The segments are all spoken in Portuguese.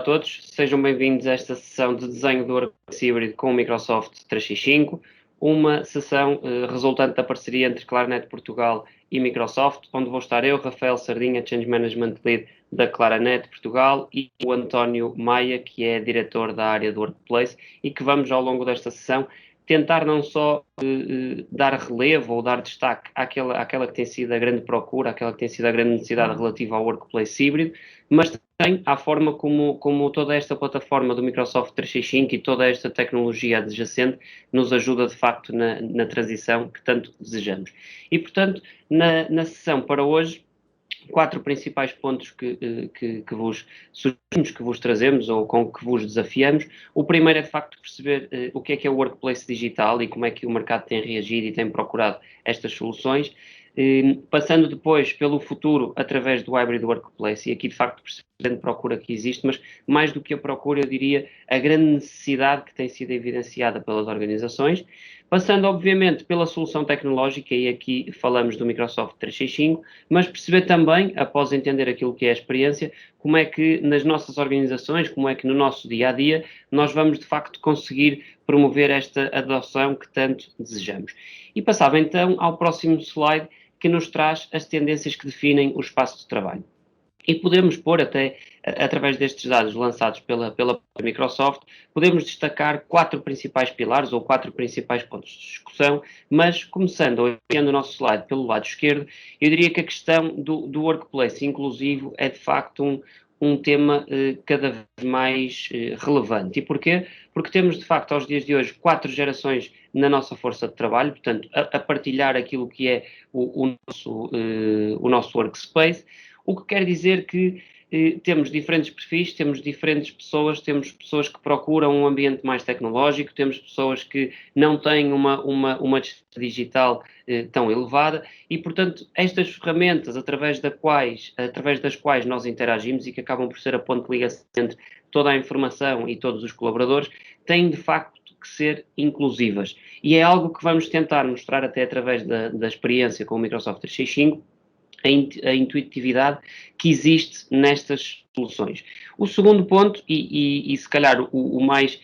todos, sejam bem-vindos a esta sessão de desenho do Workplace híbrido com o Microsoft 365, uma sessão resultante da parceria entre Claranet Portugal e Microsoft, onde vou estar eu, Rafael Sardinha, Change Management Lead da Claranet Portugal, e o António Maia, que é diretor da área do Workplace, e que vamos, ao longo desta sessão, tentar não só dar relevo ou dar destaque àquela que tem sido a grande procura, àquela que tem sido a grande necessidade relativa ao Workplace híbrido, mas também à forma como toda esta plataforma do Microsoft 365 e toda esta tecnologia adjacente nos ajuda, de facto, na transição que tanto desejamos. E, portanto, na sessão para hoje, 4 principais pontos que vos sugerimos, que vos trazemos ou com que vos desafiamos. O primeiro é, de facto, perceber o que é o workplace digital e como é que o mercado tem reagido e tem procurado estas soluções. Passando depois pelo futuro através do hybrid workplace, e aqui, de facto, percebendo a procura que existe, mas mais do que a procura, eu diria, a grande necessidade que tem sido evidenciada pelas organizações. Passando, obviamente, pela solução tecnológica, e aqui falamos do Microsoft 365, mas perceber também, após entender aquilo que é a experiência, como é que nas nossas organizações, como é que no nosso dia-a-dia, nós vamos, de facto, conseguir promover esta adoção que tanto desejamos. E passava, então, ao próximo slide, que nos traz as tendências que definem o espaço de trabalho. E podemos pôr até, através destes dados lançados pela Microsoft, podemos destacar 4 principais pilares ou 4 principais pontos de discussão, mas começando, olhando o nosso slide pelo lado esquerdo, eu diria que a questão do workplace inclusivo é de facto um tema cada vez mais relevante. E porquê? Porque temos, de facto, aos dias de hoje, 4 gerações na nossa força de trabalho, portanto, a partilhar aquilo que é o nosso workspace, o que quer dizer que temos diferentes perfis, temos diferentes pessoas, temos pessoas que procuram um ambiente mais tecnológico, temos pessoas que não têm uma distância digital tão elevada e, portanto, estas ferramentas através das quais nós interagimos e que acabam por ser a ponte de ligação entre toda a informação e todos os colaboradores, têm de facto que ser inclusivas. E é algo que vamos tentar mostrar até através da experiência com o Microsoft 365, a intuitividade que existe nestas soluções. O segundo ponto, e se calhar o mais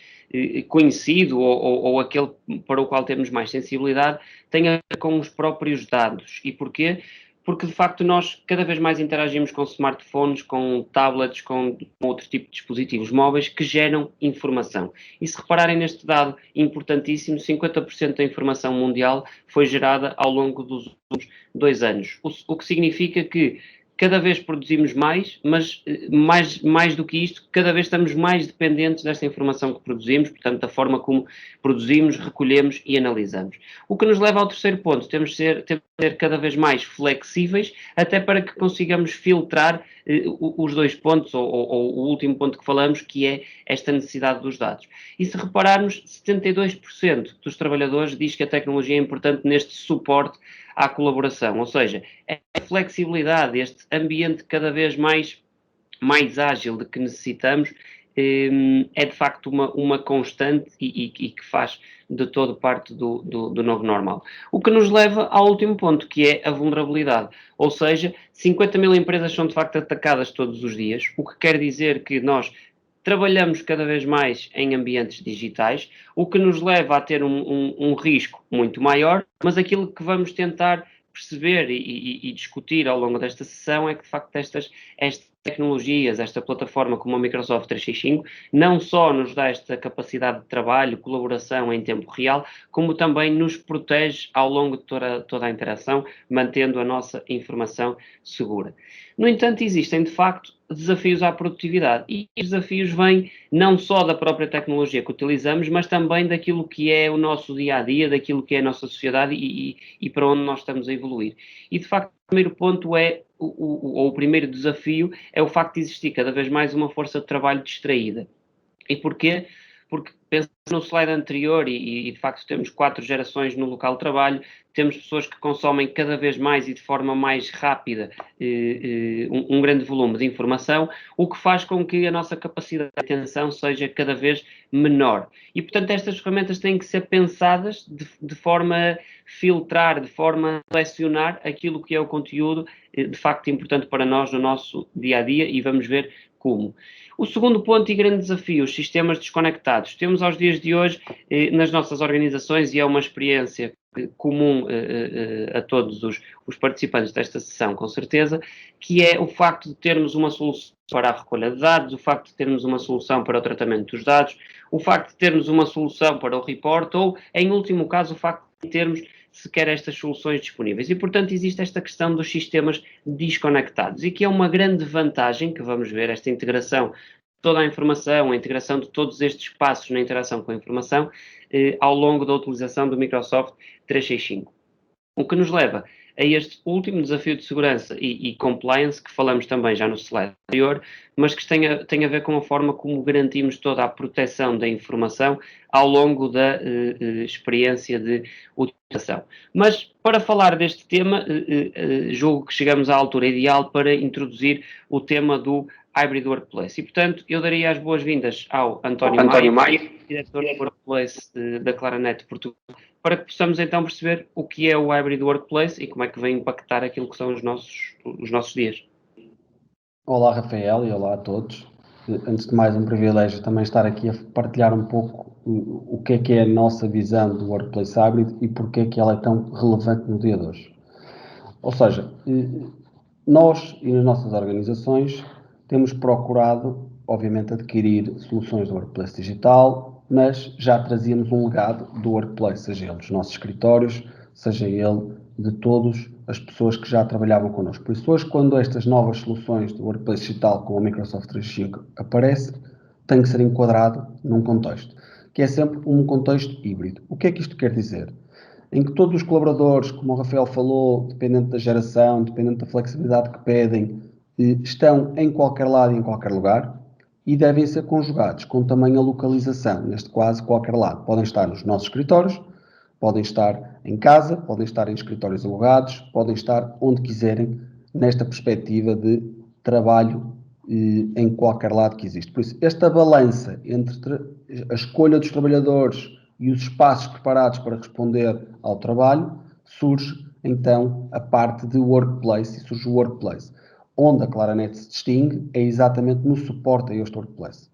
conhecido ou aquele para o qual temos mais sensibilidade, tem a ver com os próprios dados. E porquê? Porque, de facto, nós cada vez mais interagimos com smartphones, com tablets, com outro tipo de dispositivos móveis que geram informação. E se repararem neste dado importantíssimo, 50% da informação mundial foi gerada ao longo dos últimos 2 anos. O que significa que cada vez produzimos mais, mas mais do que isto, cada vez estamos mais dependentes desta informação que produzimos, portanto, da forma como produzimos, recolhemos e analisamos. O que nos leva ao terceiro ponto, temos de ser cada vez mais flexíveis, até para que consigamos filtrar os 2 pontos, ou o último ponto que falamos, que é esta necessidade dos dados. E se repararmos, 72% dos trabalhadores diz que a tecnologia é importante neste suporte à colaboração, ou seja, a flexibilidade, este ambiente cada vez mais ágil de que necessitamos, é de facto uma constante e que faz de todo parte do novo normal. O que nos leva ao último ponto, que é a vulnerabilidade. Ou seja, 50 mil empresas são de facto atacadas todos os dias, o que quer dizer que nós trabalhamos cada vez mais em ambientes digitais, o que nos leva a ter um risco muito maior, mas aquilo que vamos tentar perceber e discutir ao longo desta sessão é que, de facto, estas tecnologias, esta plataforma como a Microsoft 365, não só nos dá esta capacidade de trabalho, colaboração em tempo real, como também nos protege ao longo de toda a interação, mantendo a nossa informação segura. No entanto, existem, de facto, desafios à produtividade e os desafios vêm não só da própria tecnologia que utilizamos, mas também daquilo que é o nosso dia-a-dia, daquilo que é a nossa sociedade e para onde nós estamos a evoluir. E, de facto, o primeiro ponto o primeiro desafio é o facto de existir cada vez mais uma força de trabalho distraída. E porquê? Porque pensando no slide anterior e de facto temos 4 gerações no local de trabalho, temos pessoas que consomem cada vez mais e de forma mais rápida um grande volume de informação, o que faz com que a nossa capacidade de atenção seja cada vez menor. E, portanto, estas ferramentas têm que ser pensadas de forma a filtrar, de forma a selecionar aquilo que é o conteúdo de facto importante para nós no nosso dia-a-dia e vamos ver como. O segundo ponto e grande desafio, os sistemas desconectados. Temos aos dias de hoje, nas nossas organizações, e é uma experiência comum a todos os participantes desta sessão, com certeza, que é o facto de termos uma solução para a recolha de dados, o facto de termos uma solução para o tratamento dos dados, o facto de termos uma solução para o report ou, em último caso, o facto de termos sequer estas soluções disponíveis. E, portanto, existe esta questão dos sistemas desconectados e que é uma grande vantagem que vamos ver, esta integração de toda a informação, a integração de todos estes passos na interação com a informação ao longo da utilização do Microsoft 365. O que nos leva a este último desafio de segurança e compliance, que falamos também já no slide anterior, mas que tem a ver com a forma como garantimos toda a proteção da informação ao longo da experiência de utilização. Mas, para falar deste tema, julgo que chegamos à altura ideal para introduzir o tema do Hybrid Workplace. E, portanto, eu daria as boas-vindas ao António Maia, diretor do Workplace da Claranet Portugal, para que possamos então perceber o que é o Hybrid Workplace e como é que vem impactar aquilo que são os nossos dias. Olá, Rafael, e olá a todos. Antes de mais, um privilégio também estar aqui a partilhar um pouco o que é a nossa visão do Workplace Hybrid e porque é que ela é tão relevante no dia de hoje. Ou seja, nós e nas nossas organizações temos procurado, obviamente, adquirir soluções do Workplace digital, mas já trazíamos um legado do Workplace, seja ele dos nossos escritórios, seja ele de todas as pessoas que já trabalhavam connosco. Por isso, hoje, quando estas novas soluções do Workplace digital com o Microsoft 365 aparecem, tem que ser enquadrado num contexto, que é sempre um contexto híbrido. O que é que isto quer dizer? Em que todos os colaboradores, como o Rafael falou, dependente da geração, dependente da flexibilidade que pedem, estão em qualquer lado e em qualquer lugar e devem ser conjugados com também a localização, neste caso, qualquer lado. Podem estar nos nossos escritórios, podem estar em casa, podem estar em escritórios alugados, podem estar onde quiserem, nesta perspectiva de trabalho em qualquer lado que existe. Por isso, esta balança entre a escolha dos trabalhadores e os espaços preparados para responder ao trabalho, surge então a parte de workplace, e surge o workplace. Onde a Claranet se distingue é exatamente no suporte a este workplace.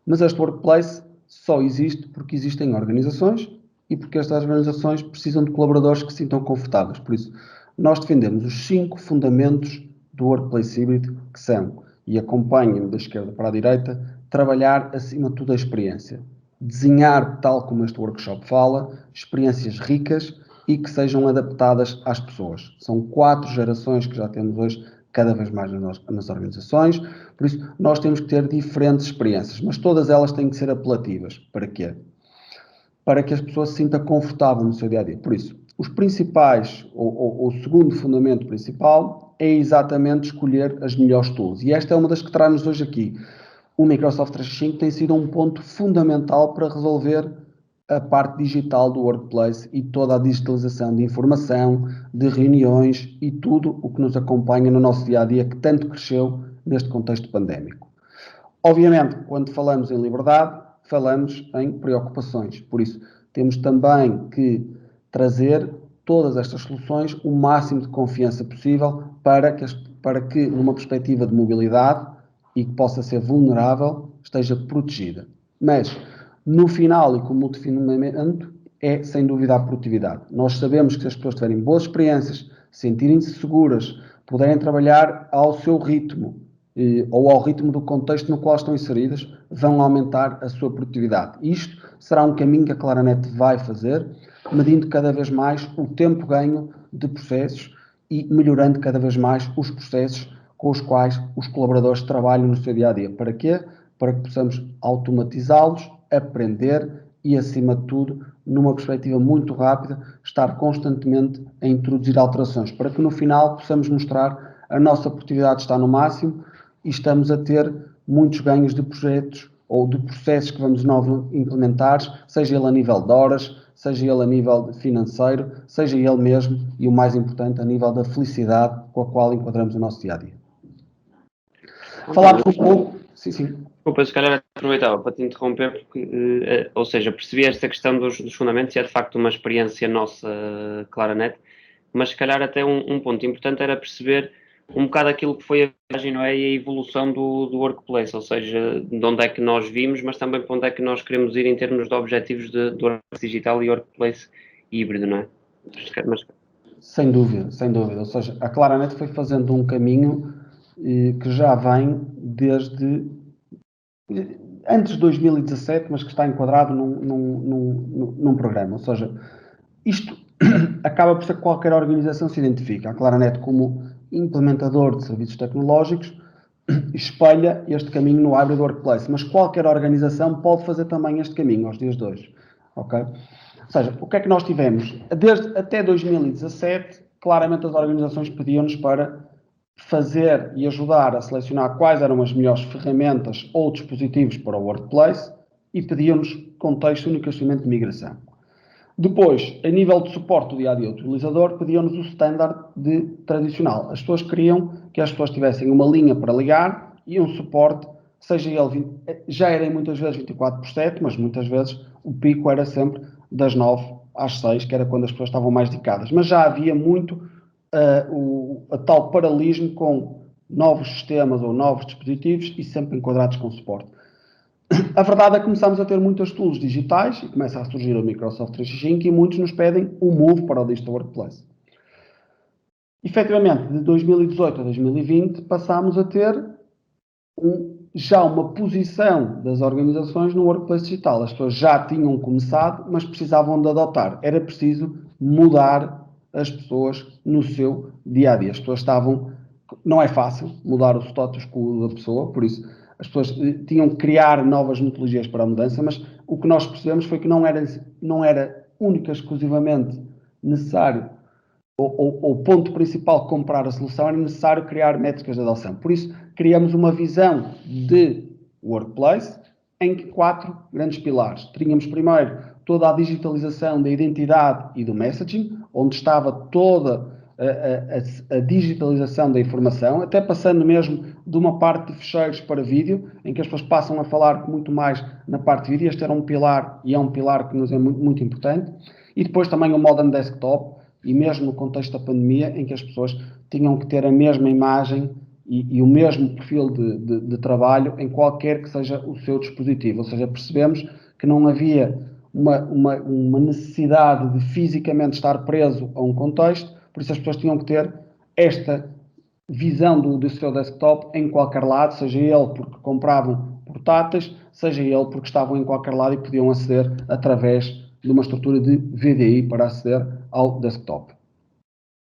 Mas este workplace só existe porque existem organizações e porque estas organizações precisam de colaboradores que se sintam confortáveis. Por isso, nós defendemos os 5 fundamentos do workplace híbrido, que são, e acompanhem-me da esquerda para a direita, trabalhar acima de tudo a experiência. Desenhar, tal como este workshop fala, experiências ricas e que sejam adaptadas às pessoas. São 4 gerações que já temos hoje, cada vez mais nas organizações, por isso nós temos que ter diferentes experiências, mas todas elas têm que ser apelativas. Para quê? Para que as pessoas se sintam confortáveis no seu dia-a-dia. Por isso, os principais, ou o segundo fundamento principal, é exatamente escolher as melhores tools. E esta é uma das que traz-nos hoje aqui. O Microsoft 365 tem sido um ponto fundamental para resolver a parte digital do workplace e toda a digitalização de informação, de reuniões e tudo o que nos acompanha no nosso dia-a-dia, que tanto cresceu neste contexto pandémico. Obviamente, quando falamos em liberdade, falamos em preocupações. Por isso, temos também que trazer todas estas soluções o máximo de confiança possível para que numa perspectiva de mobilidade e que possa ser vulnerável, esteja protegida. Mas, no final e como multifundamento, é sem dúvida a produtividade. Nós sabemos que se as pessoas tiverem boas experiências, sentirem-se seguras, puderem trabalhar ao seu ritmo, ou ao ritmo do contexto no qual estão inseridas, vão aumentar a sua produtividade. Isto será um caminho que a Claranet vai fazer, medindo cada vez mais o tempo ganho de processos e melhorando cada vez mais os processos com os quais os colaboradores trabalham no seu dia-a-dia. Para quê? Para que possamos automatizá-los, aprender e, acima de tudo, numa perspectiva muito rápida, estar constantemente a introduzir alterações, para que no final possamos mostrar a nossa produtividade está no máximo e estamos a ter muitos ganhos de projetos ou de processos que vamos implementar, seja ele a nível de horas, seja ele a nível financeiro, seja ele mesmo, e o mais importante, a nível da felicidade com a qual enquadramos o nosso dia-a-dia. Falar um pouco... Sim. Desculpa, se calhar aproveitava para te interromper, porque, ou seja, percebi esta questão dos fundamentos e é de facto uma experiência nossa, Claranet, mas se calhar até um ponto importante era perceber um bocado aquilo que foi a viagem, não é? E a evolução do workplace, ou seja, de onde é que nós vimos, mas também para onde é que nós queremos ir em termos de objetivos do workplace digital e workplace híbrido, não é? Mas, Sem dúvida, sem dúvida. Ou seja, a Claranet foi fazendo um caminho que já vem desde antes de 2017, mas que está enquadrado num programa. Ou seja, isto acaba por ser que qualquer organização se identifica. A Claranet, como implementador de serviços tecnológicos, espelha este caminho no hybrid workplace, mas qualquer organização pode fazer também este caminho aos dias de hoje. Ok? Ou seja, o que é que nós tivemos? Até 2017, claramente as organizações pediam-nos para fazer e ajudar a selecionar quais eram as melhores ferramentas ou dispositivos para o workplace e pediam-nos contexto único de migração. Depois, a nível de suporte do dia-a-dia do utilizador, pediam-nos o standard tradicional. As pessoas queriam que as pessoas tivessem uma linha para ligar e um suporte, seja ele, já era muitas vezes 24/7, mas muitas vezes o pico era sempre das 9 às 6, que era quando as pessoas estavam mais dedicadas. Mas já havia muito a tal paralelismo com novos sistemas ou novos dispositivos e sempre enquadrados com suporte. A verdade é que começamos a ter muitas tools digitais e começa a surgir o Microsoft 365 e muitos nos pedem o move para o Digital Workplace. Efetivamente, de 2018 a 2020, passámos a ter já uma posição das organizações no Workplace Digital. As pessoas já tinham começado, mas precisavam de adotar. Era preciso mudar as pessoas no seu dia-a-dia. As pessoas estavam... Não é fácil mudar o status quo da pessoa, por isso as pessoas tinham que criar novas metodologias para a mudança, mas o que nós percebemos foi que não era única e exclusivamente necessário o ponto principal comprar a solução, era necessário criar métricas de adoção. Por isso, criamos uma visão de workplace em 4 grandes pilares. Tínhamos primeiro toda a digitalização da identidade e do messaging, onde estava toda a digitalização da informação, até passando mesmo de uma parte de fecheiros para vídeo, em que as pessoas passam a falar muito mais na parte de vídeo. Este era um pilar, e é um pilar que nos é muito, muito importante. E depois também o Modern Desktop, e mesmo no contexto da pandemia, em que as pessoas tinham que ter a mesma imagem e o mesmo perfil de trabalho em qualquer que seja o seu dispositivo. Ou seja, percebemos que não havia uma necessidade de fisicamente estar preso a um contexto, por isso as pessoas tinham que ter esta visão do seu desktop em qualquer lado, seja ele porque compravam portáteis, seja ele porque estavam em qualquer lado e podiam aceder através de uma estrutura de VDI para aceder ao desktop.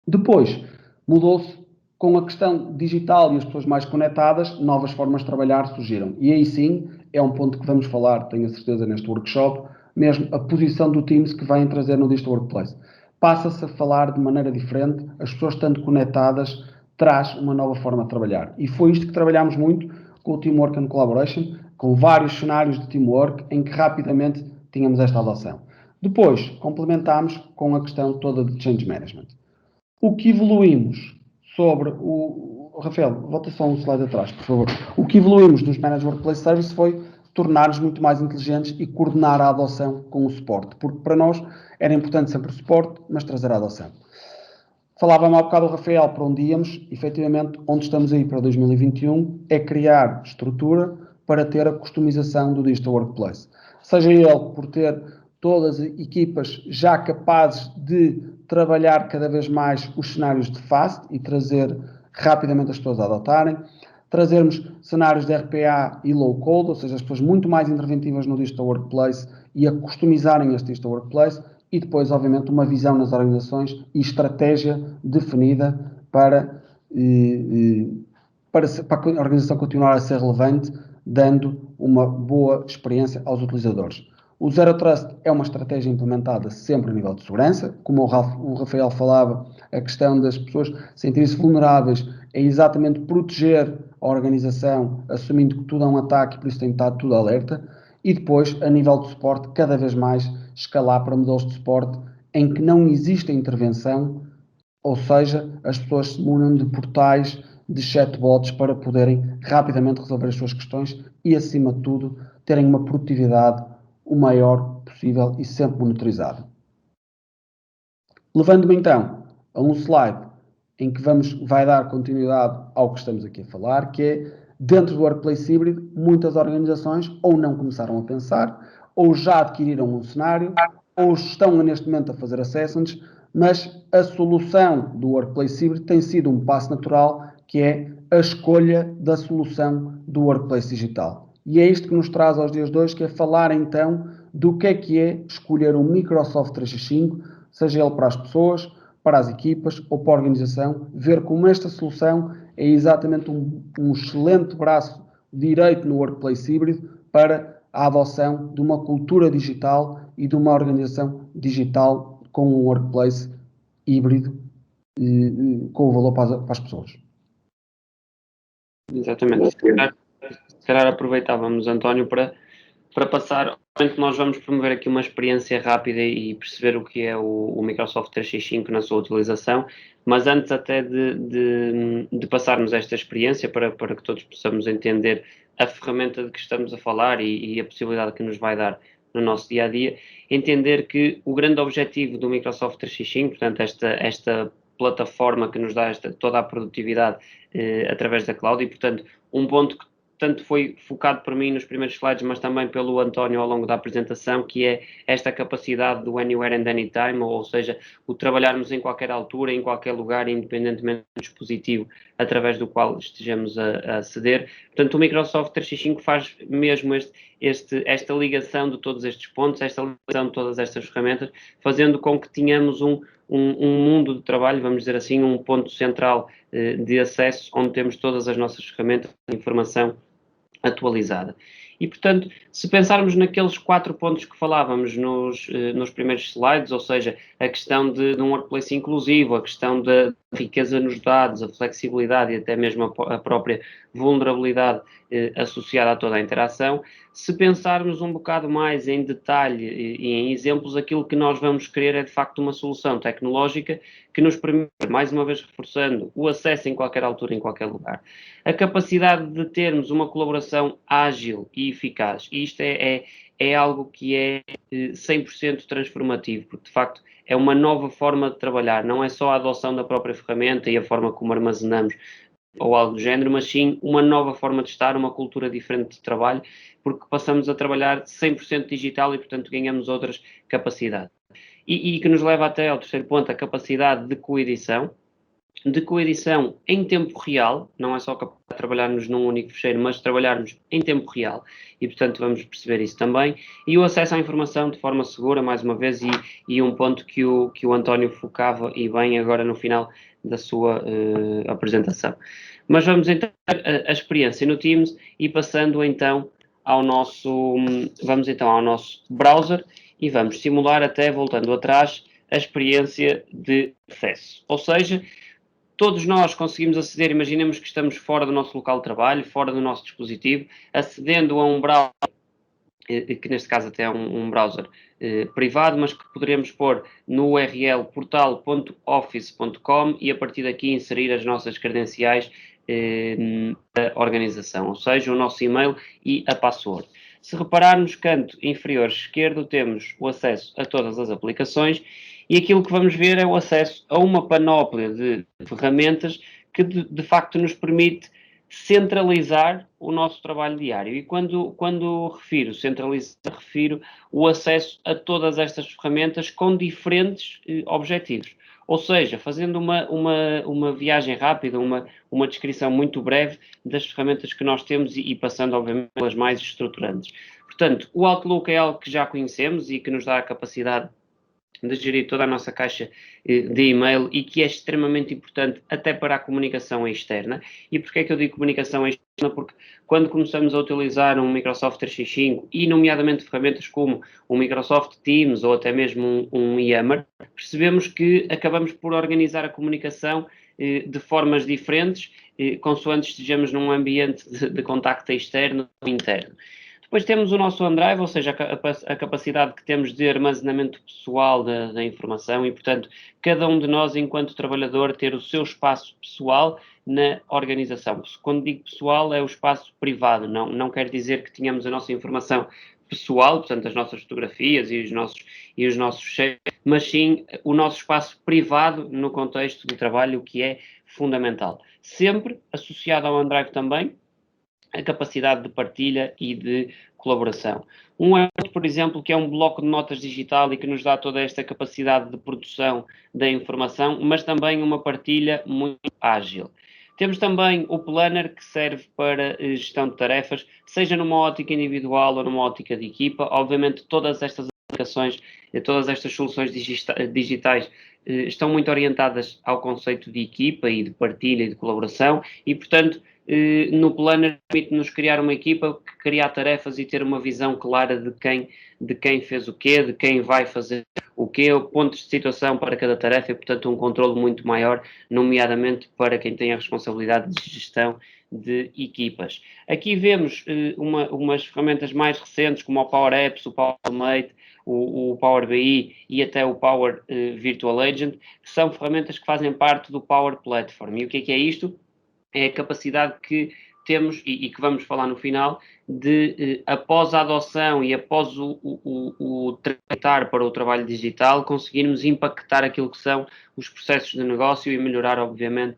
Depois, mudou-se com a questão digital e as pessoas mais conectadas, novas formas de trabalhar surgiram. E aí sim, é um ponto que vamos falar, tenho a certeza, neste workshop, mesmo a posição do Teams que vem trazer no Digital Workplace. Passa-se a falar de maneira diferente, as pessoas estando conectadas, traz uma nova forma de trabalhar. E foi isto que trabalhámos muito com o Teamwork and Collaboration, com vários cenários de teamwork em que rapidamente tínhamos esta adoção. Depois, complementámos com a questão toda de Change Management. O que evoluímos sobre Rafael, volta só um slide atrás, por favor. O que evoluímos nos Managed Workplace Service foi tornar-nos muito mais inteligentes e coordenar a adoção com o suporte, porque para nós era importante sempre o suporte, mas trazer a adoção. Falava-me há bocado o Rafael para onde íamos, efetivamente, onde estamos aí para 2021, é criar estrutura para ter a customização do Digital Workplace. Seja ele por ter todas as equipas já capazes de trabalhar cada vez mais os cenários de fast e trazer rapidamente as pessoas a adotarem, trazermos cenários de RPA e low code, ou seja, as pessoas muito mais interventivas no Digital Workplace e a customizarem este Digital Workplace, e depois, obviamente, uma visão nas organizações e estratégia definida para a organização continuar a ser relevante, dando uma boa experiência aos utilizadores. O Zero Trust é uma estratégia implementada sempre a nível de segurança. Como o Rafael falava, a questão das pessoas sentirem-se vulneráveis é exatamente proteger a organização, assumindo que tudo é um ataque, por isso tem que estar tudo alerta. E depois, a nível de suporte, cada vez mais escalar para modelos de suporte em que não existe intervenção, ou seja, as pessoas se munam de portais, de chatbots para poderem rapidamente resolver as suas questões e, acima de tudo, terem uma produtividade o maior possível e sempre monitorizada. Levando-me então a um slide em que vai dar continuidade ao que estamos aqui a falar, que é, dentro do workplace híbrido, muitas organizações ou não começaram a pensar, ou já adquiriram um cenário, ou estão neste momento a fazer assessments, mas a solução do workplace híbrido tem sido um passo natural, que é a escolha da solução do workplace digital. E é isto que nos traz aos dias de hoje, que é falar então do que é escolher um Microsoft 365, seja ele para as pessoas, para as equipas ou para a organização, ver como esta solução é exatamente um excelente braço direito no workplace híbrido para a adoção de uma cultura digital e de uma organização digital com um workplace híbrido com o valor para as pessoas. Exatamente. Se calhar aproveitávamos, António, para passar. Obviamente nós vamos promover aqui uma experiência rápida e perceber o que é o Microsoft 365 na sua utilização, mas antes até de passarmos esta experiência para que todos possamos entender a ferramenta de que estamos a falar e a possibilidade que nos vai dar no nosso dia-a-dia, entender que o grande objetivo do Microsoft 365, portanto esta plataforma que nos dá toda a produtividade através da cloud e, portanto, um ponto que tanto foi focado por mim nos primeiros slides, mas também pelo António ao longo da apresentação, que é esta capacidade do anywhere and anytime, ou seja, o trabalharmos em qualquer altura, em qualquer lugar, independentemente do dispositivo através do qual estejamos a aceder. Portanto, o Microsoft 365 faz mesmo esta ligação de todos estes pontos, esta ligação de todas estas ferramentas, fazendo com que tenhamos um mundo de trabalho, vamos dizer assim, um ponto central de acesso, onde temos todas as nossas ferramentas de informação atualizada. E, portanto, se pensarmos naqueles 4 pontos que falávamos nos primeiros slides, ou seja, a questão de um workplace inclusivo, a questão da riqueza nos dados, a flexibilidade e até mesmo a própria vulnerabilidade associada a toda a interação, se pensarmos um bocado mais em detalhe e em exemplos, aquilo que nós vamos querer é de facto uma solução tecnológica que nos permite, mais uma vez reforçando, o acesso em qualquer altura, em qualquer lugar. A capacidade de termos uma colaboração ágil e eficaz. E isto é algo que é 100% transformativo, porque de facto é uma nova forma de trabalhar, não é só a adoção da própria ferramenta e a forma como armazenamos ou algo do género, mas sim uma nova forma de estar, uma cultura diferente de trabalho, porque passamos a trabalhar 100% digital e, portanto, ganhamos outras capacidades. E que nos leva até ao terceiro ponto, a capacidade de coedição em tempo real, não é só trabalharmos num único fecheiro, mas trabalharmos em tempo real, e portanto vamos perceber isso também, e o acesso à informação de forma segura, mais uma vez, e um ponto que o António focava e bem agora no final da sua apresentação. Mas vamos então a experiência no Teams e passando então ao nosso browser e vamos simular até, voltando atrás, a experiência de acesso, ou seja, todos nós conseguimos aceder, imaginemos que estamos fora do nosso local de trabalho, fora do nosso dispositivo, acedendo a um browser, que neste caso até é um browser privado, mas que poderemos pôr no URL portal.office.com e a partir daqui inserir as nossas credenciais da organização, ou seja, o nosso e-mail e a password. Se repararmos, canto inferior esquerdo, temos o acesso a todas as aplicações e aquilo que vamos ver é o acesso a uma panóplia de ferramentas que de facto nos permite centralizar o nosso trabalho diário. E quando refiro centralizar, refiro o acesso a todas estas ferramentas com diferentes objetivos. Ou seja, fazendo uma viagem rápida, uma descrição muito breve das ferramentas que nós temos e passando, obviamente, pelas mais estruturantes. Portanto, o Outlook é algo que já conhecemos e que nos dá a capacidade de gerir toda a nossa caixa de e-mail e que é extremamente importante até para a comunicação externa. E porquê é que eu digo comunicação externa? Porque quando começamos a utilizar um Microsoft 365 e nomeadamente ferramentas como o Microsoft Teams ou até mesmo um Yammer, percebemos que acabamos por organizar a comunicação de formas diferentes, consoante estejamos num ambiente de contacto externo ou interno. Depois temos o nosso OneDrive, ou seja, a capacidade que temos de armazenamento pessoal da informação e, portanto, cada um de nós, enquanto trabalhador, ter o seu espaço pessoal na organização. Quando digo pessoal, é o espaço privado, não quer dizer que tenhamos a nossa informação pessoal, portanto, as nossas fotografias e os nossos cheiros, mas sim o nosso espaço privado no contexto do trabalho, o que é fundamental. Sempre associado ao OneDrive também a capacidade de partilha e de colaboração. Um outro, por exemplo, que é um bloco de notas digital e que nos dá toda esta capacidade de produção da informação, mas também uma partilha muito ágil. Temos também o Planner, que serve para gestão de tarefas, seja numa ótica individual ou numa ótica de equipa. Obviamente, todas estas aplicações, todas estas soluções digitais estão muito orientadas ao conceito de equipa e de partilha e de colaboração e, portanto, no Planner permite-nos criar uma equipa, criar tarefas e ter uma visão clara de quem fez o quê, de quem vai fazer o quê, pontos de situação para cada tarefa e, portanto, um controle muito maior, nomeadamente para quem tem a responsabilidade de gestão de equipas. Aqui vemos umas ferramentas mais recentes, como o Power Apps, o Power Automate, o Power BI e até o Power Virtual Agent, que são ferramentas que fazem parte do Power Platform. E o que é isto? É a capacidade que temos, e que vamos falar no final, de, após a adoção e após o tratar para o trabalho digital, conseguirmos impactar aquilo que são os processos de negócio e melhorar, obviamente,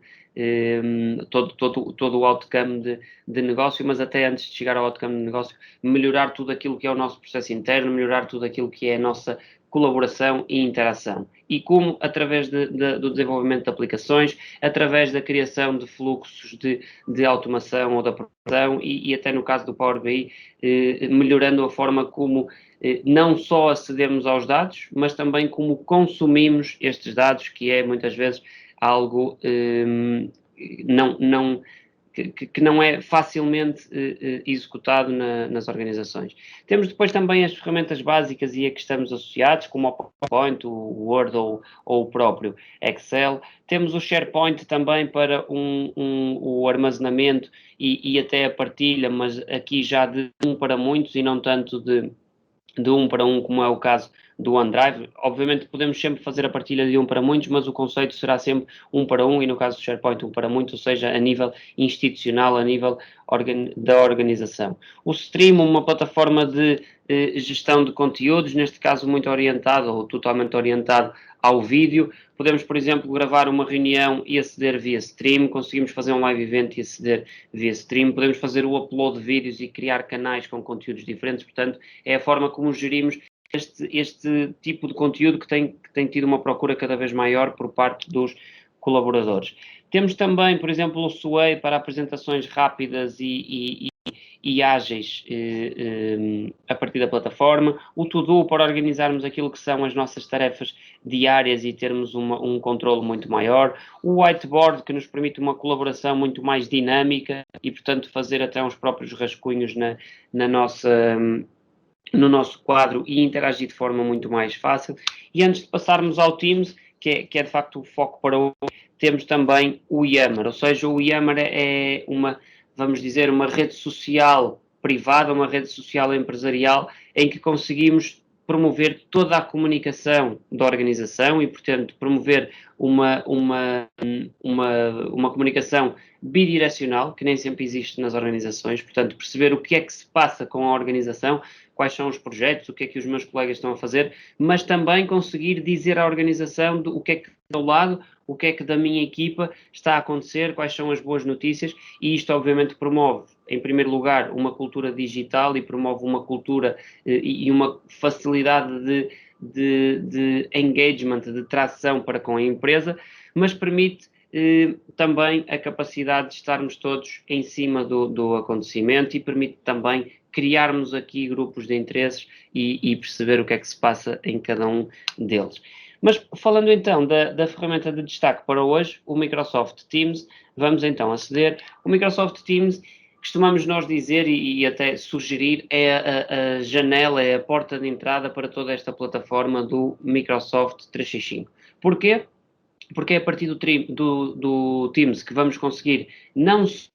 todo o outcome de negócio, mas até antes de chegar ao outcome de negócio, melhorar tudo aquilo que é o nosso processo interno, melhorar tudo aquilo que é a nossa colaboração e interação. E como, através do desenvolvimento de aplicações, através da criação de fluxos de automação ou da produção e até no caso do Power BI, melhorando a forma como não só acedemos aos dados, mas também como consumimos estes dados, que é muitas vezes algo que não é facilmente executado nas organizações. Temos depois também as ferramentas básicas e a que estamos associados, como o PowerPoint, o Word ou o próprio Excel. Temos o SharePoint também para o armazenamento e até a partilha, mas aqui já de um para muitos e não tanto de um para um, como é o caso do OneDrive. Obviamente podemos sempre fazer a partilha de um para muitos, mas o conceito será sempre um para um e no caso do SharePoint um para muitos, ou seja, a nível institucional, a nível da organização. O Stream, uma plataforma de gestão de conteúdos, neste caso muito orientado ou totalmente orientado ao vídeo. Podemos, por exemplo, gravar uma reunião e aceder via stream, conseguimos fazer um live event e aceder via stream, podemos fazer o upload de vídeos e criar canais com conteúdos diferentes, portanto, é a forma como gerimos este tipo de conteúdo que tem tido uma procura cada vez maior por parte dos colaboradores. Temos também, por exemplo, o Sway para apresentações rápidas e ágeis a partir da plataforma, o To-Do para organizarmos aquilo que são as nossas tarefas diárias e termos um controle muito maior, o Whiteboard que nos permite uma colaboração muito mais dinâmica e, portanto, fazer até uns próprios rascunhos no nosso quadro e interagir de forma muito mais fácil. E antes de passarmos ao Teams, que é de facto o foco para hoje, temos também o Yammer, ou seja, o Yammer é vamos dizer, uma rede social privada, uma rede social empresarial, em que conseguimos promover toda a comunicação da organização e, portanto, promover uma comunicação bidirecional, que nem sempre existe nas organizações, portanto, perceber o que é que se passa com a organização, quais são os projetos, o que é que os meus colegas estão a fazer, mas também conseguir dizer à organização o que é que do meu lado, o que é que da minha equipa está a acontecer, quais são as boas notícias, e isto obviamente promove, em primeiro lugar, uma cultura digital e promove uma cultura e uma facilidade de engagement, de tração para com a empresa, mas permite também a capacidade de estarmos todos em cima do acontecimento e permite também criarmos aqui grupos de interesses e perceber o que é que se passa em cada um deles. Mas falando então da ferramenta de destaque para hoje, o Microsoft Teams, vamos então aceder. O Microsoft Teams, costumamos nós dizer e até sugerir, é a janela, é a porta de entrada para toda esta plataforma do Microsoft 365. Porquê? Porque é a partir do Teams que vamos conseguir não só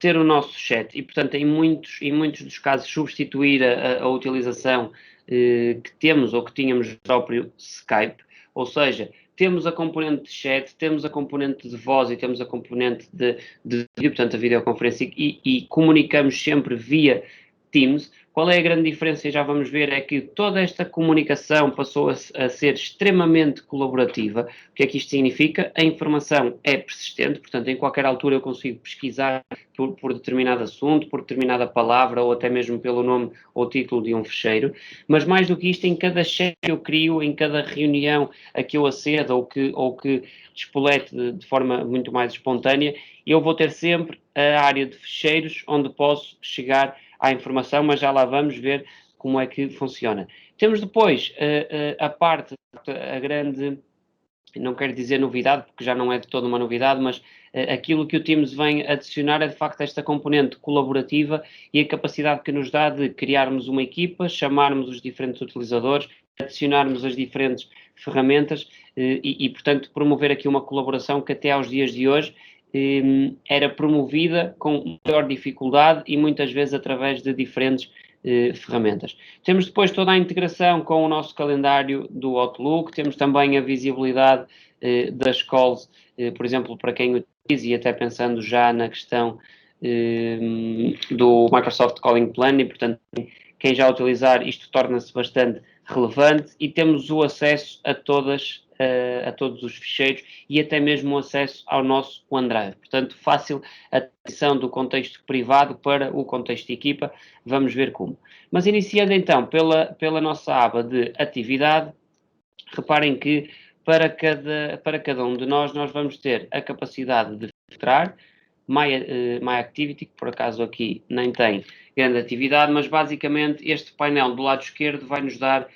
ter o nosso chat e, portanto, em muitos dos casos, substituir a utilização que temos ou que tínhamos no próprio Skype, ou seja, temos a componente de chat, temos a componente de voz e temos a componente de vídeo, portanto, a videoconferência e comunicamos sempre via Teams. Qual é a grande diferença, e já vamos ver, é que toda esta comunicação passou a ser extremamente colaborativa. O que é que isto significa? A informação é persistente, portanto, em qualquer altura eu consigo pesquisar por determinado assunto, por determinada palavra, ou até mesmo pelo nome ou título de um fecheiro, mas mais do que isto, em cada chat que eu crio, em cada reunião a que eu aceda ou que despolete de forma muito mais espontânea, eu vou ter sempre a área de fecheiros onde posso chegar à informação, mas já lá vamos ver como é que funciona. Temos depois a parte, a grande, não quero dizer novidade, porque já não é de toda uma novidade, mas aquilo que o Teams vem adicionar é de facto esta componente colaborativa e a capacidade que nos dá de criarmos uma equipa, chamarmos os diferentes utilizadores, adicionarmos as diferentes ferramentas e, portanto, promover aqui uma colaboração que até aos dias de hoje era promovida com maior dificuldade e muitas vezes através de diferentes ferramentas. Temos depois toda a integração com o nosso calendário do Outlook, temos também a visibilidade das calls, por exemplo, para quem utiliza, e até pensando já na questão do Microsoft Calling Plan, e portanto quem já utilizar isto torna-se bastante relevante, e temos o acesso a todos os ficheiros e até mesmo o acesso ao nosso OneDrive. Portanto, fácil a transição do contexto privado para o contexto de equipa, vamos ver como. Mas iniciando então pela nossa aba de atividade, reparem que para cada um de nós vamos ter a capacidade de filtrar My Activity, que por acaso aqui nem tem grande atividade, mas basicamente este painel do lado esquerdo vai nos dar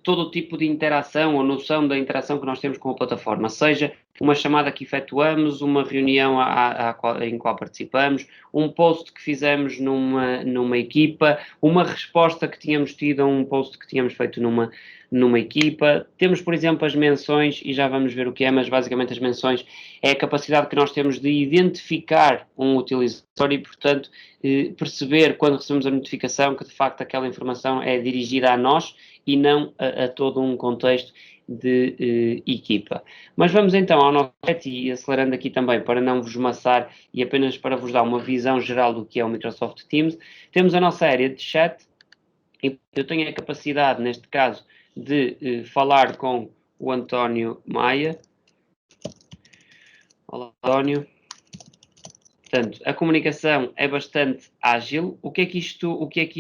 todo o tipo de interação ou noção da interação que nós temos com a plataforma, seja uma chamada que efetuamos, uma reunião em qual participamos, um post que fizemos numa equipa, uma resposta que tínhamos tido a um post que tínhamos feito numa equipa. Temos, por exemplo, as menções, e já vamos ver o que é, mas basicamente as menções é a capacidade que nós temos de identificar um utilizador e, portanto, perceber quando recebemos a notificação que de facto aquela informação é dirigida a nós e não a todo um contexto de equipa. Mas vamos então ao nosso chat, e acelerando aqui também para não vos maçar e apenas para vos dar uma visão geral do que é o Microsoft Teams, temos a nossa área de chat, e eu tenho a capacidade, neste caso, de falar com o António Maia. Olá, António. Portanto, a comunicação é bastante ágil. O que é que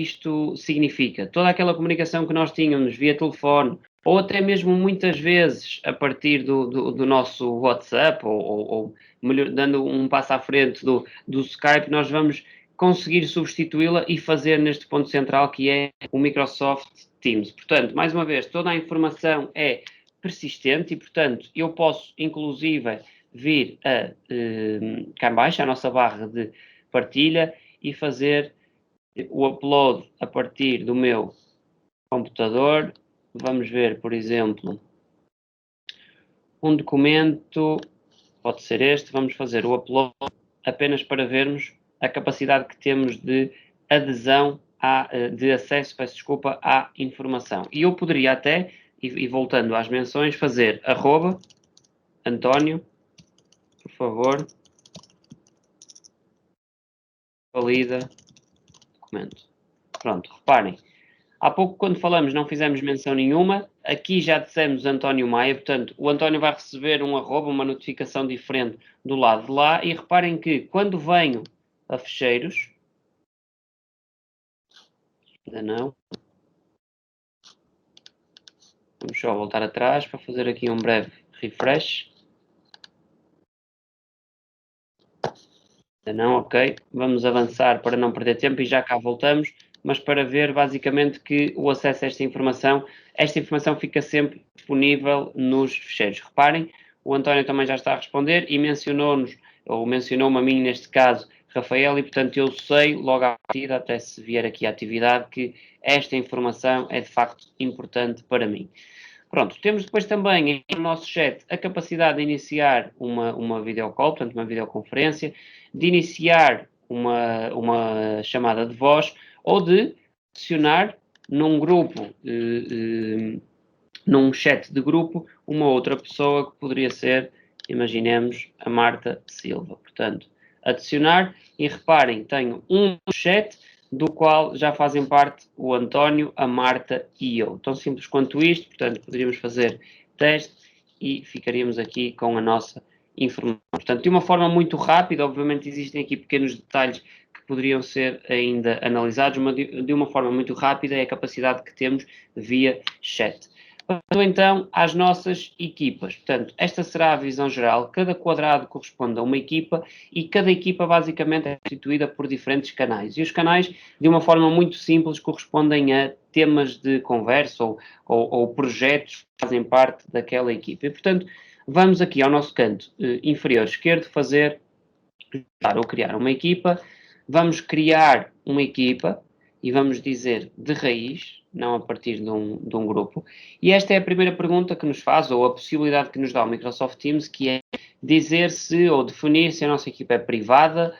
isto significa? Toda aquela comunicação que nós tínhamos via telefone, ou até mesmo muitas vezes a partir do nosso WhatsApp, ou melhor, dando um passo à frente do Skype, nós vamos conseguir substituí-la e fazer neste ponto central que é o Microsoft Teams. Portanto, mais uma vez, toda a informação é persistente e, portanto, eu posso, inclusive, vir cá em baixo, a nossa barra de partilha, e fazer o upload a partir do meu computador. Vamos ver, por exemplo, um documento, pode ser este, vamos fazer o upload apenas para vermos a capacidade que temos de adesão, de acesso, peço desculpa, à informação. E eu poderia até, e voltando às menções, fazer @António, por favor, valida documento. Pronto, reparem. Há pouco, quando falamos, não fizemos menção nenhuma. Aqui já dissemos António Maia, portanto, o António vai receber um @, uma notificação diferente do lado de lá. E reparem que, quando venho a fecheiros, ainda não. Vamos só voltar atrás para fazer aqui um breve refresh. Ainda não, ok. Vamos avançar para não perder tempo e já cá voltamos, mas para ver basicamente que o acesso a esta informação fica sempre disponível nos fecheiros. Reparem, o António também já está a responder e mencionou-nos, ou mencionou-me a mim neste caso, Rafael, e portanto eu sei logo à partida, até se vier aqui a atividade, que esta informação é de facto importante para mim. Pronto, temos depois também no nosso chat a capacidade de iniciar uma videocall, portanto uma videoconferência, de iniciar uma chamada de voz ou de adicionar num grupo, num chat de grupo, uma outra pessoa que poderia ser, imaginemos, a Marta Silva. Portanto, adicionar, e reparem, tenho um chat, do qual já fazem parte o António, a Marta e eu. Tão simples quanto isto, portanto, poderíamos fazer teste e ficaríamos aqui com a nossa informação. Portanto, de uma forma muito rápida, obviamente existem aqui pequenos detalhes que poderiam ser ainda analisados, mas de uma forma muito rápida é a capacidade que temos via chat. Passando então às nossas equipas. Portanto, esta será a visão geral. Cada quadrado corresponde a uma equipa e cada equipa basicamente é constituída por diferentes canais. E os canais, de uma forma muito simples, correspondem a temas de conversa ou projetos que fazem parte daquela equipa. E, portanto, vamos aqui ao nosso canto inferior esquerdo ou criar uma equipa. Vamos criar uma equipa e vamos dizer de raiz, não a partir de um grupo. E esta é a primeira pergunta que nos faz, ou a possibilidade que nos dá o Microsoft Teams, que é dizer se ou definir se a nossa equipa é privada,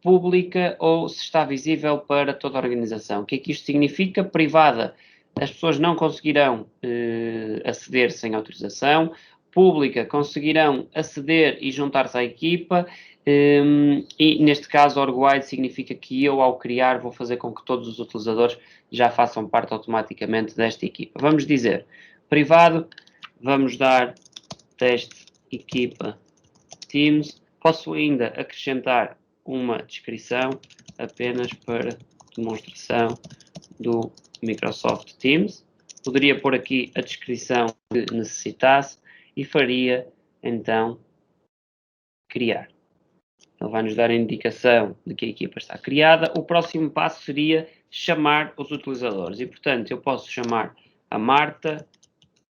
pública ou se está visível para toda a organização. O que é que isto significa? Privada, as pessoas não conseguirão aceder sem autorização. Pública, conseguirão aceder e juntar-se à equipa. E neste caso, org-wide significa que eu, ao criar, vou fazer com que todos os utilizadores já façam parte automaticamente desta equipa. Vamos dizer privado, vamos dar teste equipa Teams. Posso ainda acrescentar uma descrição apenas para demonstração do Microsoft Teams. Poderia pôr aqui a descrição que necessitasse e faria então criar. Ele vai nos dar a indicação de que a equipa está criada. O próximo passo seria chamar os utilizadores. E, portanto, eu posso chamar a Marta,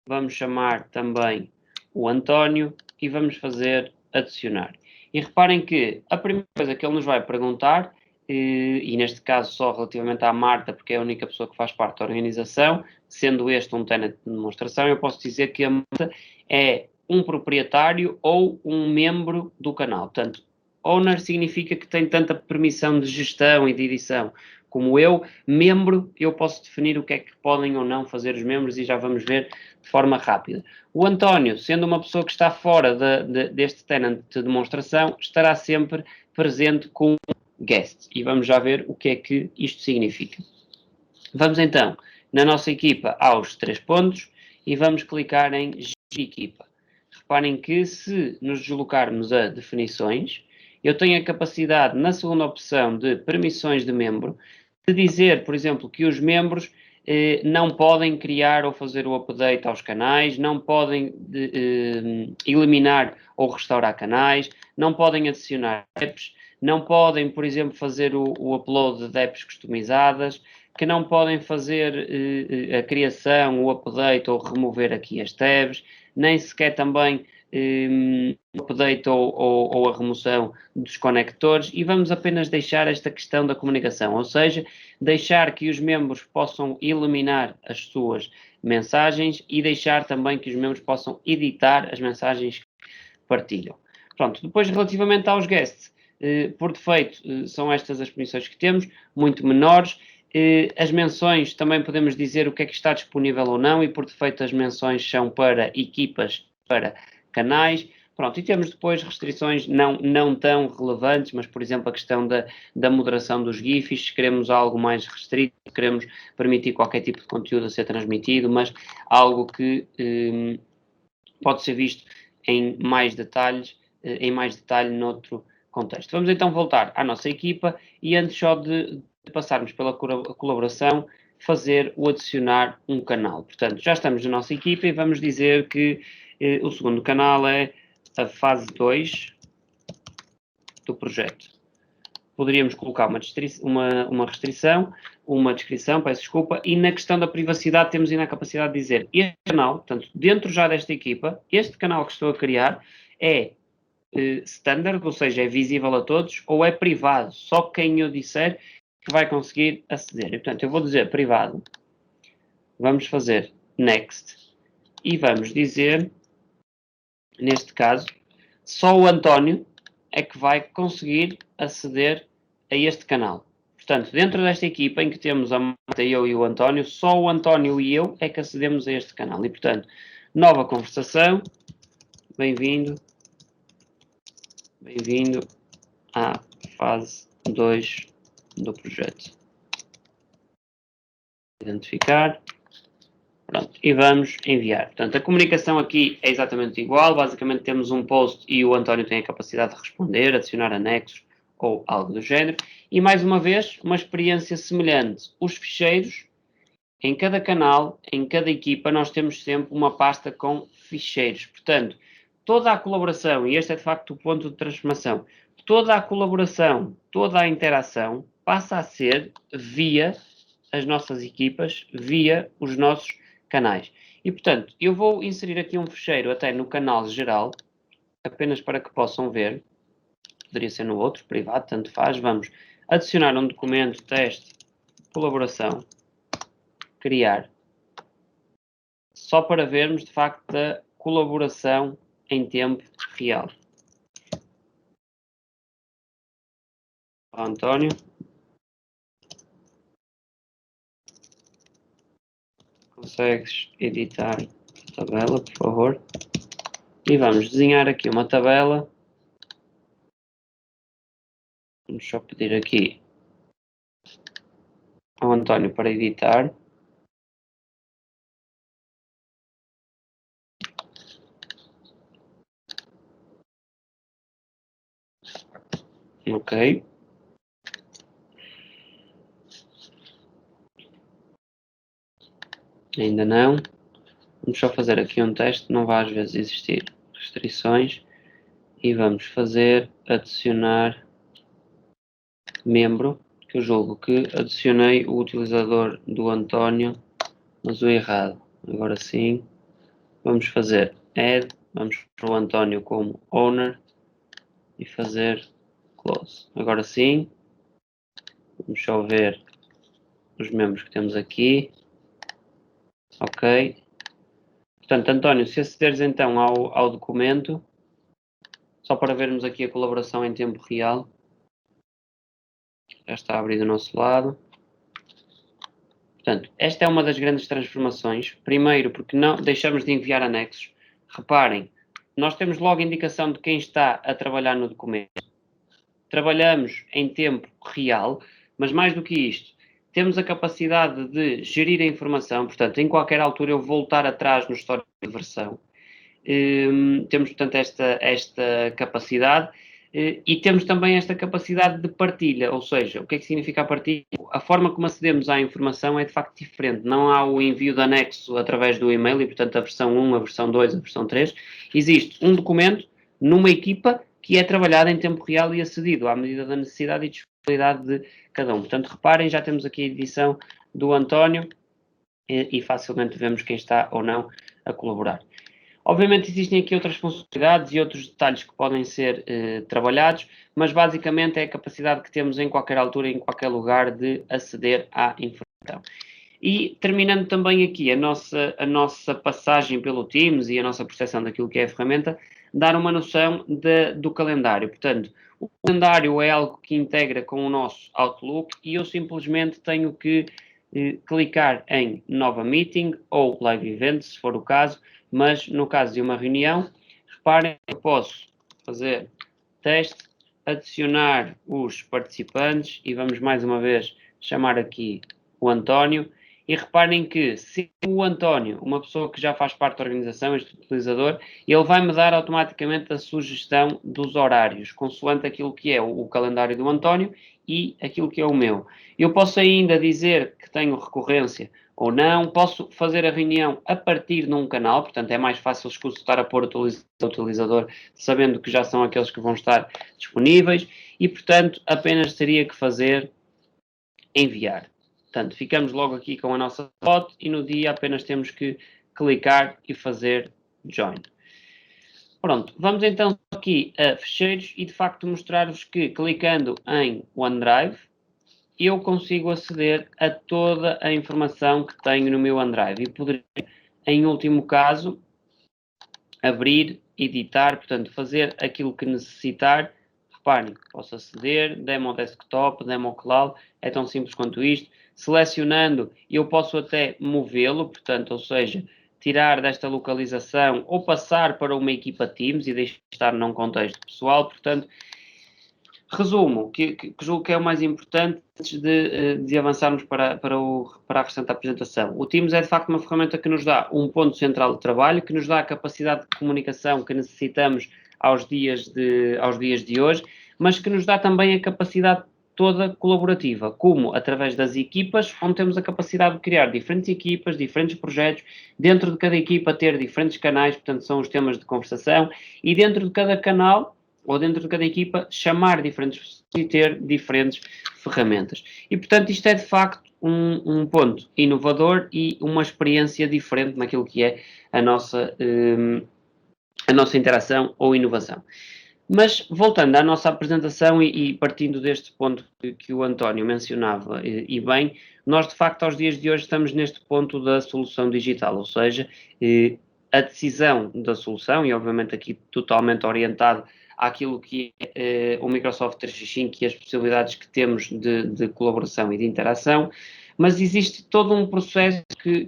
vamos chamar também o António e vamos fazer adicionar. E reparem que a primeira coisa que ele nos vai perguntar, e neste caso só relativamente à Marta, porque é a única pessoa que faz parte da organização, sendo este um tenant de demonstração, eu posso dizer que a Marta é um proprietário ou um membro do canal. Portanto, owner significa que tem tanta permissão de gestão e de edição como eu. Membro, eu posso definir o que é que podem ou não fazer os membros e já vamos ver de forma rápida. O António, sendo uma pessoa que está fora deste tenant de demonstração, estará sempre presente como guest. E vamos já ver o que é que isto significa. Vamos então na nossa equipa aos 3 pontos e vamos clicar em equipa. Reparem que se nos deslocarmos a definições, eu tenho a capacidade na segunda opção de permissões de membro de dizer, por exemplo, que os membros não podem criar ou fazer o update aos canais, não podem eliminar ou restaurar canais, não podem adicionar apps, não podem, por exemplo, fazer o upload de apps customizadas, que não podem fazer a criação, o update ou remover aqui as tabs, nem sequer também o update ou a remoção dos conectores, e vamos apenas deixar esta questão da comunicação, ou seja, deixar que os membros possam eliminar as suas mensagens e deixar também que os membros possam editar as mensagens que partilham. Pronto, depois relativamente aos guests, por defeito são estas as permissões que temos, muito menores. As menções também podemos dizer o que é que está disponível ou não, e por defeito as menções são para equipas, para canais. Pronto, e temos depois restrições não tão relevantes, mas, por exemplo, a questão da moderação dos GIFs, se queremos algo mais restrito, queremos permitir qualquer tipo de conteúdo a ser transmitido, mas algo que pode ser visto em mais detalhe noutro contexto. Vamos então voltar à nossa equipa e antes só de passarmos pela colaboração, fazer o adicionar um canal. Portanto, já estamos na nossa equipa e vamos dizer que o segundo canal é a fase 2 do projeto. Poderíamos colocar uma restrição, uma descrição, peço desculpa, e na questão da privacidade temos ainda a capacidade de dizer este canal, portanto, dentro já desta equipa, este canal que estou a criar é standard, ou seja, é visível a todos, ou é privado, só quem eu disser que vai conseguir aceder. E, portanto, eu vou dizer privado, vamos fazer next, e vamos dizer, neste caso, só o António é que vai conseguir aceder a este canal. Portanto, dentro desta equipa em que temos a Marta, eu e o António, só o António e eu é que acedemos a este canal. E, portanto, nova conversação, bem-vindo à fase 2 do projeto. identificar. Pronto, e vamos enviar. Portanto, a comunicação aqui é exatamente igual. Basicamente temos um post e o António tem a capacidade de responder, adicionar anexos ou algo do género. E mais uma vez, uma experiência semelhante. Os ficheiros, em cada canal, em cada equipa, nós temos sempre uma pasta com ficheiros. Portanto, toda a colaboração, e este é de facto o ponto de transformação, toda a colaboração, toda a interação passa a ser via as nossas equipas, via os nossos canais. E, portanto, eu vou inserir aqui um ficheiro até no canal geral, apenas para que possam ver. Poderia ser no outro, privado, tanto faz. Vamos adicionar um documento, teste, colaboração, criar. Só para vermos, de facto, a colaboração em tempo real. António. Consegues editar a tabela, por favor? E vamos desenhar aqui uma tabela. Vamos só pedir aqui ao António para editar. Ok. Ainda não. Vamos só fazer aqui um teste, não vai às vezes existir restrições. E vamos fazer adicionar membro, que eu julgo que adicionei o utilizador do António, mas o errado. Agora sim, vamos fazer add, vamos para o António como owner e fazer close. Agora sim, vamos só ver os membros que temos aqui. Ok. Portanto, António, se acederes então ao documento, só para vermos aqui a colaboração em tempo real, já está a abrir do nosso lado. Portanto, esta é uma das grandes transformações. Primeiro, porque não deixamos de enviar anexos. Reparem, nós temos logo indicação de quem está a trabalhar no documento. Trabalhamos em tempo real, mas mais do que isto, temos a capacidade de gerir a informação. Portanto, em qualquer altura eu voltar atrás no histórico de versão. Temos, portanto, esta capacidade. E temos também esta capacidade de partilha, ou seja, o que é que significa a partilha? A forma como acedemos à informação é de facto diferente. Não há o envio de anexo através do e-mail e, portanto, a versão 1, a versão 2, a versão 3. Existe um documento numa equipa que é trabalhado em tempo real e acedido à medida da necessidade e disponibilidade de cada um. Portanto, reparem, já temos aqui a edição do António e facilmente vemos quem está ou não a colaborar. Obviamente existem aqui outras funcionalidades e outros detalhes que podem ser trabalhados, mas basicamente é a capacidade que temos em qualquer altura, em qualquer lugar, de aceder à informação. E terminando também aqui a nossa passagem pelo Teams e a nossa percepção daquilo que é a ferramenta, dar uma noção do calendário. Portanto, o calendário é algo que integra com o nosso Outlook e eu simplesmente tenho que clicar em nova meeting ou live event, se for o caso, mas no caso de uma reunião, reparem que eu posso fazer teste, adicionar os participantes e vamos mais uma vez chamar aqui o António. E reparem que se o António, uma pessoa que já faz parte da organização, este utilizador, ele vai-me dar automaticamente a sugestão dos horários, consoante aquilo que é o calendário do António e aquilo que é o meu. Eu posso ainda dizer que tenho recorrência ou não, posso fazer a reunião a partir de um canal, portanto é mais fácil estar a pôr o utilizador sabendo que já são aqueles que vão estar disponíveis e, portanto, apenas teria que fazer enviar. Portanto, ficamos logo aqui com a nossa foto e no dia apenas temos que clicar e fazer join. Pronto, vamos então aqui a ficheiros e de facto mostrar-vos que clicando em OneDrive eu consigo aceder a toda a informação que tenho no meu OneDrive e poderia, em último caso, abrir, editar, portanto, fazer aquilo que necessitar. Reparem, posso aceder, demo desktop, demo cloud, é tão simples quanto isto. Selecionando, eu posso até movê-lo, portanto, ou seja, tirar desta localização ou passar para uma equipa Teams e deixar estar num contexto pessoal, portanto, Resumo, que julgo que é o mais importante antes de avançarmos para a restante apresentação. O Teams é de facto uma ferramenta que nos dá um ponto central de trabalho, que nos dá a capacidade de comunicação que necessitamos aos dias de hoje, mas que nos dá também a capacidade toda colaborativa, como através das equipas, onde temos a capacidade de criar diferentes equipas, diferentes projetos, dentro de cada equipa ter diferentes canais, portanto são os temas de conversação, e dentro de cada canal ou dentro de cada equipa, chamar diferentes pessoas e ter diferentes ferramentas. E, portanto, isto é de facto um ponto inovador e uma experiência diferente naquilo que é a nossa interação ou inovação. Mas, voltando à nossa apresentação e partindo deste ponto que o António mencionava, e bem, nós de facto aos dias de hoje estamos neste ponto da solução digital, ou seja, a decisão da solução, e obviamente aqui totalmente orientado àquilo que é o Microsoft 365 e as possibilidades que temos de colaboração e de interação, mas existe todo um processo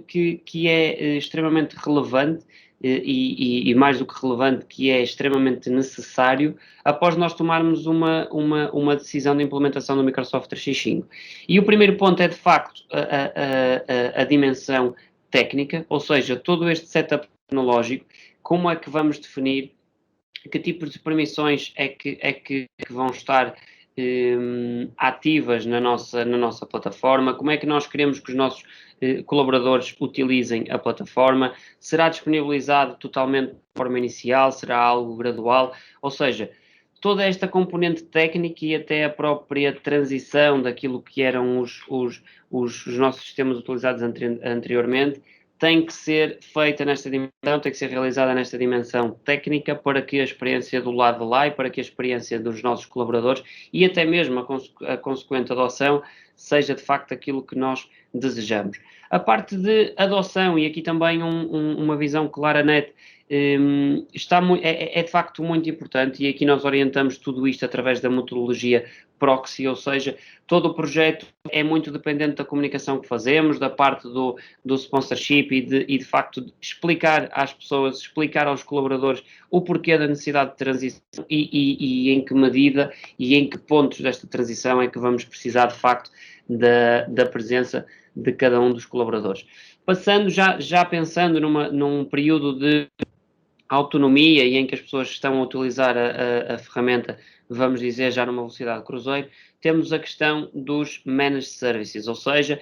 que é extremamente relevante e mais do que relevante, que é extremamente necessário após nós tomarmos uma decisão de implementação do Microsoft 365. E o primeiro ponto é, de facto, a dimensão técnica, ou seja, todo este setup tecnológico, como é que vamos definir, que tipos de permissões é que vão estar ativas na nossa plataforma, como é que nós queremos que os nossos colaboradores utilizem a plataforma, será disponibilizado totalmente de forma inicial, será algo gradual, ou seja, toda esta componente técnica e até a própria transição daquilo que eram os nossos sistemas utilizados anteriormente, tem que ser feita nesta dimensão, tem que ser realizada nesta dimensão técnica para que a experiência do lado de lá e para que a experiência dos nossos colaboradores e até mesmo a consequente adoção seja de facto aquilo que nós desejamos. A parte de adoção, e aqui também uma visão clara, net, é de facto muito importante, e aqui nós orientamos tudo isto através da metodologia proxy, ou seja, todo o projeto é muito dependente da comunicação que fazemos, da parte do sponsorship e de facto explicar às pessoas, explicar aos colaboradores o porquê da necessidade de transição e em que medida e em que pontos desta transição é que vamos precisar de facto da presença de cada um dos colaboradores. Passando, já pensando num período de autonomia e em que as pessoas estão a utilizar a ferramenta, vamos dizer, já numa velocidade cruzeiro, temos a questão dos managed services, ou seja,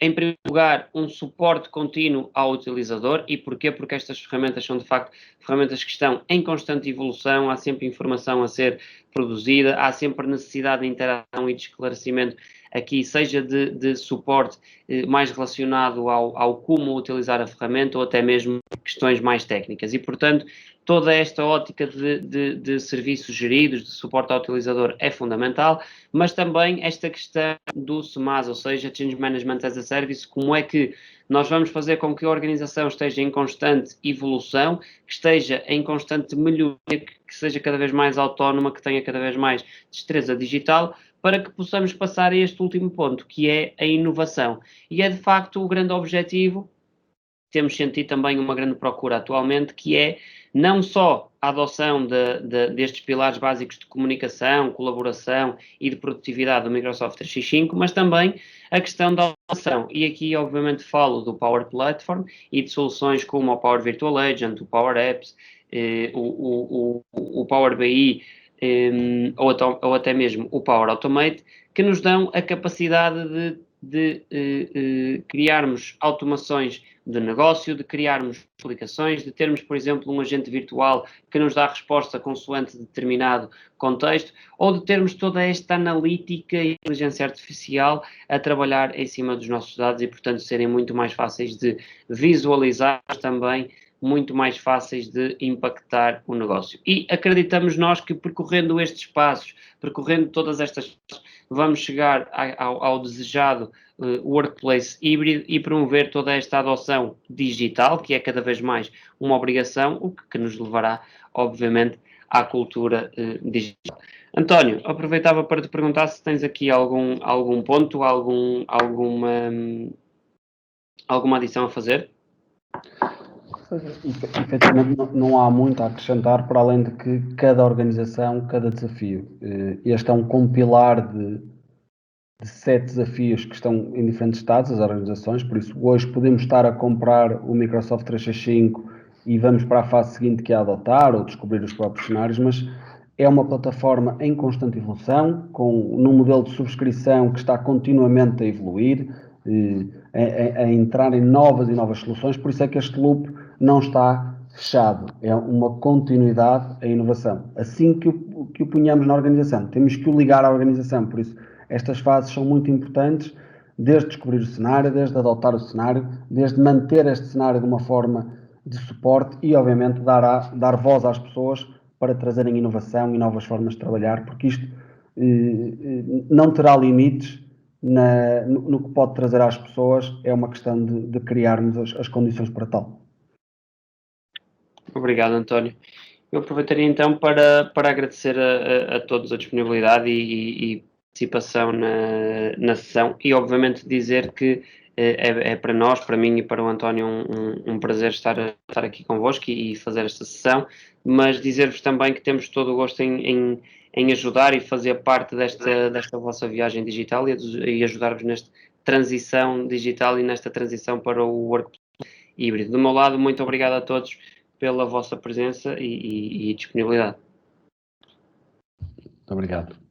em primeiro lugar, um suporte contínuo ao utilizador. E porquê? Porque estas ferramentas são, de facto, ferramentas que estão em constante evolução, há sempre informação a ser produzida, há sempre necessidade de interação e de esclarecimento aqui, seja de suporte mais relacionado ao como utilizar a ferramenta ou até mesmo questões mais técnicas. E, portanto, toda esta ótica de serviços geridos, de suporte ao utilizador é fundamental, mas também esta questão do SMAS, ou seja, Change Management as a Service, como é que nós vamos fazer com que a organização esteja em constante evolução, que esteja em constante melhoria, que seja cada vez mais autónoma, que tenha cada vez mais destreza digital, para que possamos passar a este último ponto, que é a inovação. E é de facto o grande objetivo. Temos sentido também uma grande procura atualmente, que é não só a adoção destes pilares básicos de comunicação, colaboração e de produtividade do Microsoft 365, mas também a questão da automação. E aqui, obviamente, falo do Power Platform e de soluções como o Power Virtual Agent, o Power Apps, o Power BI, ou até mesmo o Power Automate, que nos dão a capacidade de criarmos automações de negócio, de criarmos aplicações, de termos, por exemplo, um agente virtual que nos dá resposta consoante determinado contexto, ou de termos toda esta analítica e inteligência artificial a trabalhar em cima dos nossos dados e, portanto, serem muito mais fáceis de visualizar, também muito mais fáceis de impactar o negócio. E acreditamos nós que percorrendo estes passos, percorrendo todas estas passos, vamos chegar ao desejado workplace híbrido e promover toda esta adoção digital, que é cada vez mais uma obrigação, o que nos levará, obviamente, à cultura digital. António, aproveitava para te perguntar se tens aqui algum ponto, alguma adição a fazer? Efetivamente, não há muito a acrescentar, para além de que cada organização, cada desafio. Este é um compilar de 7 desafios que estão em diferentes estados, as organizações, por isso hoje podemos estar a comprar o Microsoft 365 e vamos para a fase seguinte, que é adotar ou descobrir os próprios cenários, mas é uma plataforma em constante evolução, num modelo de subscrição que está continuamente a evoluir, a entrar em novas e novas soluções, por isso é que este loop não está fechado, é uma continuidade à inovação. Assim que o ponhamos na organização, temos que o ligar à organização, por isso estas fases são muito importantes, desde descobrir o cenário, desde adotar o cenário, desde manter este cenário de uma forma de suporte e, obviamente, dar voz às pessoas para trazerem inovação e novas formas de trabalhar, porque isto não terá limites no que pode trazer às pessoas, é uma questão de criarmos as condições para tal. Obrigado, António. Eu aproveitaria então para agradecer a todos a disponibilidade e participação na sessão e, obviamente, dizer que é para nós, para mim e para o António, um prazer estar aqui convosco e fazer esta sessão, mas dizer-vos também que temos todo o gosto em ajudar e fazer parte desta vossa viagem digital e ajudar-vos nesta transição digital e nesta transição para o work híbrido. Do meu lado, muito obrigado a todos pela vossa presença e disponibilidade. Muito obrigado.